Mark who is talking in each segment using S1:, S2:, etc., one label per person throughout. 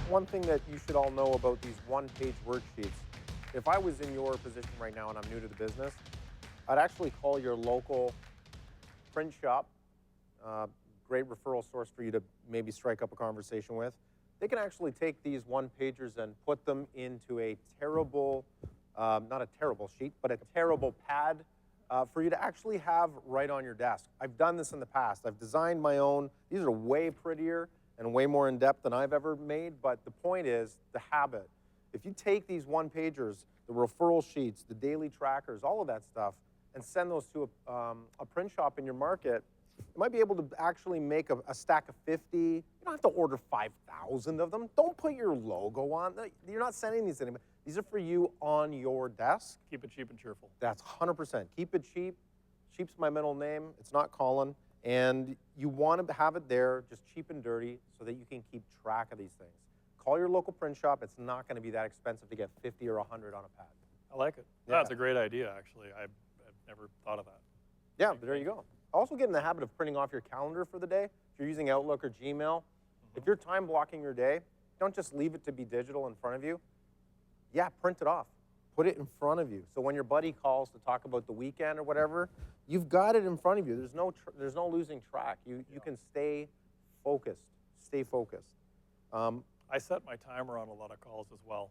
S1: one thing that you should all know about these one-page worksheets. If I was in your position right now and I'm new to the business, I'd actually call your local print shop. Great referral source for you to maybe strike up a conversation with. They can actually take these one-pagers and put them into a terrible, not a terrible sheet, but a terrible pad for you to actually have right on your desk. I've done this in the past. I've designed my own. These are way prettier and way more in-depth than I've ever made, but the point is the habit. If you take these one-pagers, the referral sheets, the daily trackers, all of that stuff, and send those to a print shop in your market, you might be able to actually make a stack of 50. You don't have to order 5,000 of them. Don't put your logo on. You're not sending these to anybody. These are for you on your desk.
S2: Keep it cheap and cheerful.
S1: That's 100%. Keep it cheap. Cheap's my middle name. It's not Colin. And you want to have it there, just cheap and dirty, so that you can keep track of these things. Call your local print shop. It's not going to be that expensive to get 50 or 100 on a pad.
S2: I like it.
S1: Yeah.
S2: That's a great idea, actually. I've never thought of that.
S1: Yeah, there you go. Also get in the habit of printing off your calendar for the day. If you're using Outlook or Gmail, if you're time blocking your day, don't just leave it to be digital in front of you. Yeah, print it off. Put it in front of you. So when your buddy calls to talk about the weekend or whatever, you've got it in front of you. There's no losing track. You can stay focused. Stay focused.
S2: I set my timer on a lot of calls as well.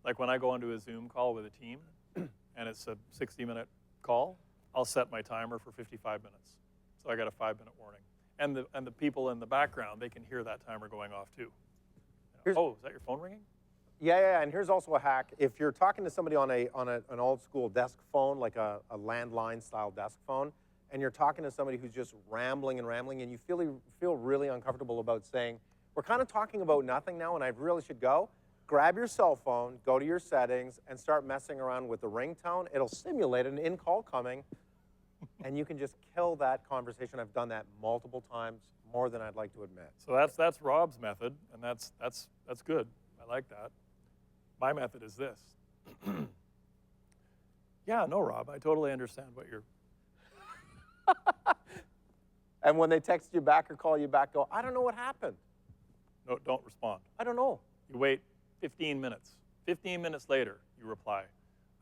S2: Like when I go into a Zoom call with a team and it's a 60-minute call, I'll set my timer for 55 minutes. So I got a 5-minute warning. And the people in the background, they can hear that timer going off too. Oh, is that your phone ringing?
S1: Yeah, and here's also a hack. If you're talking to somebody on an old school desk phone, like a landline style desk phone, and you're talking to somebody who's just rambling, and you feel really uncomfortable about saying, we're kind of talking about nothing now and I really should go, grab your cell phone, go to your settings, and start messing around with the ringtone. It'll simulate an in-call coming, and you can just kill that conversation. I've done that multiple times, more than I'd like to admit.
S2: So that's Rob's method, and that's good. I like that. My method is this. Yeah, no, Rob, I totally understand what you're...
S1: And when they text you back or call you back, go, I don't know what happened.
S2: No, don't respond.
S1: I don't know.
S2: You wait 15 minutes. 15 minutes later, you reply,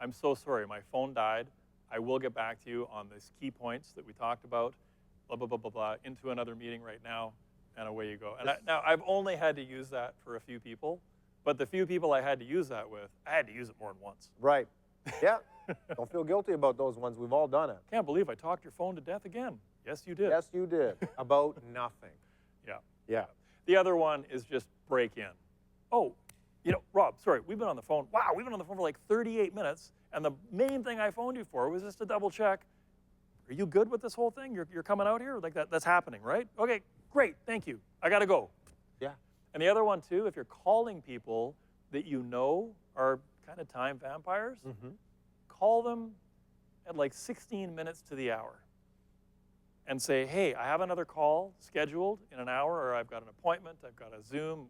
S2: I'm so sorry, my phone died. I will get back to you on these key points that we talked about, blah, blah, blah, blah, blah, into another meeting right now, and away you go. And now, I've only had to use that for a few people, but the few people I had to use that with, I had to use it more than once.
S1: Right. Yeah. Don't feel guilty about those ones. We've all done it.
S2: Can't believe I talked your phone to death again. Yes, you did.
S1: Yes, you did. About nothing.
S2: Yeah.
S1: Yeah.
S2: The other one is just break in. Oh, Rob, sorry, we've been on the phone. Wow, we've been on the phone for like 38 minutes, and the main thing I phoned you for was just to double check, are you good with this whole thing? You're coming out here? Like that's happening, right? Okay, great, thank you. I gotta go.
S1: Yeah.
S2: And the other one too, if you're calling people that you know are kind of time vampires, call them at like 16 minutes to the hour and say, hey, I have another call scheduled in an hour, or I've got an appointment, I've got a Zoom,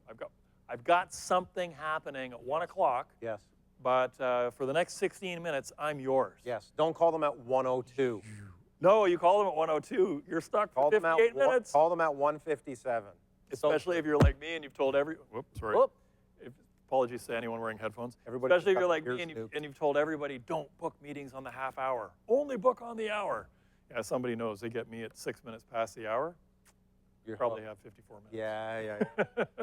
S2: I've got something happening at 1 o'clock.
S1: Yes.
S2: But for the next 16 minutes, I'm yours.
S1: Yes. Don't call them at 1:02.
S2: No, you call them at 1:02, you're stuck for 58 minutes.
S1: Call them at 1:57.
S2: Especially if you're like me and you've told apologies to anyone wearing headphones.
S1: Everybody
S2: Especially if you're like me and you've told everybody, don't book meetings on the half hour. Only book on the hour. Yeah, somebody knows they get me at 6 minutes past the hour. You probably have 54 minutes.
S1: Yeah.